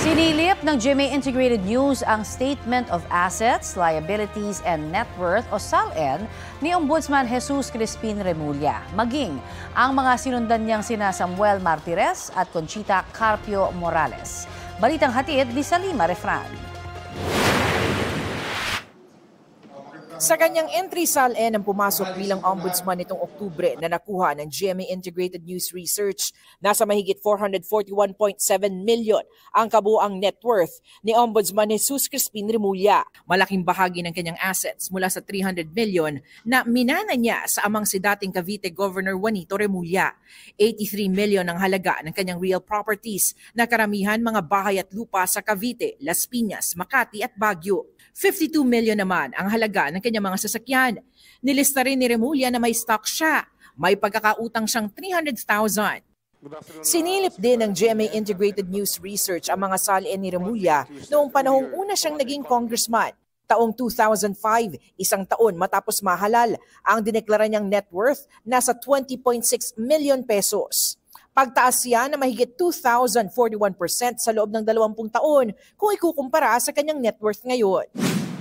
Sinilip ng GMA Integrated News ang Statement of Assets, Liabilities and Net Worth o SALN ni Ombudsman Jesus Crispin Remulla, maging ang mga sinundan niyang sina Samuel Martires at Conchita Carpio Morales. Balitang hatid ni Salima Refran. Sa kanyang entry SALN ang pumasok bilang ombudsman nitong Oktubre na nakuha ng GMA Integrated News Research. Nasa mahigit 441.7 million ang kabuang net worth ni Ombudsman Jesus Crispin Remulla. Malaking bahagi ng kanyang assets mula sa 300 million na minana niya sa amang si dating Cavite Governor Juanito Remulla. 83 million ang halaga ng kanyang real properties na karamihan mga bahay at lupa sa Cavite, Las Piñas, Makati at Baguio. 52 million naman ang halaga ng kanyang mga sasakyan. Nilista rin ni Remulla na may stock siya. May pagkakautang siyang 300,000. Sinilip din ng GMA Integrated News Research ang mga SALN ni Remulla noong panahong una siyang naging congressman. Taong 2005, isang taon matapos mahalal, ang dineklara niyang net worth nasa 20.6 million pesos. Pagtaas yan na mahigit 2,041% sa loob ng 20 taon kung ikukumpara sa kanyang net worth ngayon.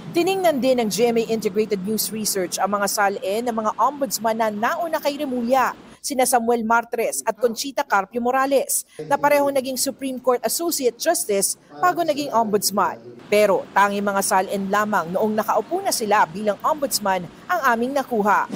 Tiningnan din ng GMA Integrated News Research ang mga SALN ng mga ombudsman na nauna kay Remulla, sina Samuel Martires at Conchita Carpio Morales, na parehong naging Supreme Court Associate Justice bago naging ombudsman. Pero tanging mga SALN lamang noong nakaupo na sila bilang ombudsman ang aming nakuha.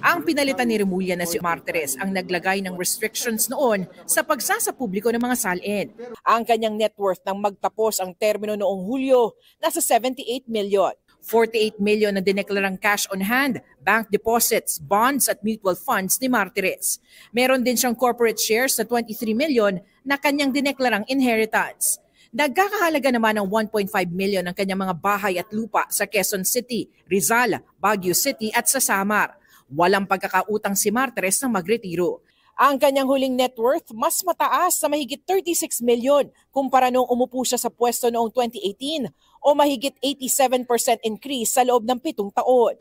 Ang pinalitan ni Remulla na si Martires ang naglagay ng restrictions noon sa pagsasapubliko ng mga SALN. Ang kanyang net worth nang magtapos ang termino noong Hulyo nasa 78 million. 48 million na dineklarang cash on hand, bank deposits, bonds at mutual funds ni Martires. Meron din siyang corporate shares na 23 million na kanyang dineklarang inheritance. Nagkakahalaga naman ng 1.5 million ang kanyang mga bahay at lupa sa Quezon City, Rizal, Baguio City at sa Samar. Walang pagkakautang si Martires na magretiro. Ang kanyang huling net worth mas mataas sa mahigit 36 million kumpara noong umupo siya sa pwesto noong 2018 o mahigit 87% increase sa loob ng 7 taon.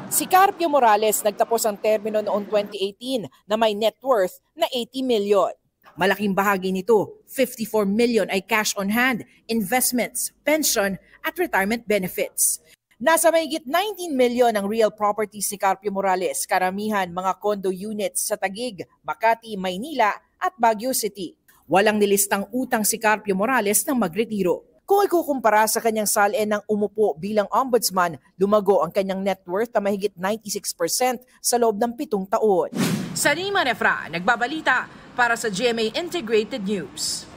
Si Carpio Morales nagtapos ang termino noong 2018 na may net worth na 80 million. Malaking bahagi nito, 54 million ay cash on hand, investments, pension at retirement benefits. Nasa mahigit 19 million ang real properties ni Carpio Morales, karamihan mga condo units sa Taguig, Makati, Maynila at Baguio City. Walang nilistang utang si Carpio Morales nang magretiro. Kung ikukumpara sa kanyang SALN ng umupo bilang ombudsman, lumago ang kanyang net worth na mahigit 96% sa loob ng 7 taon. Salima Refran, nagbabalita para sa GMA Integrated News.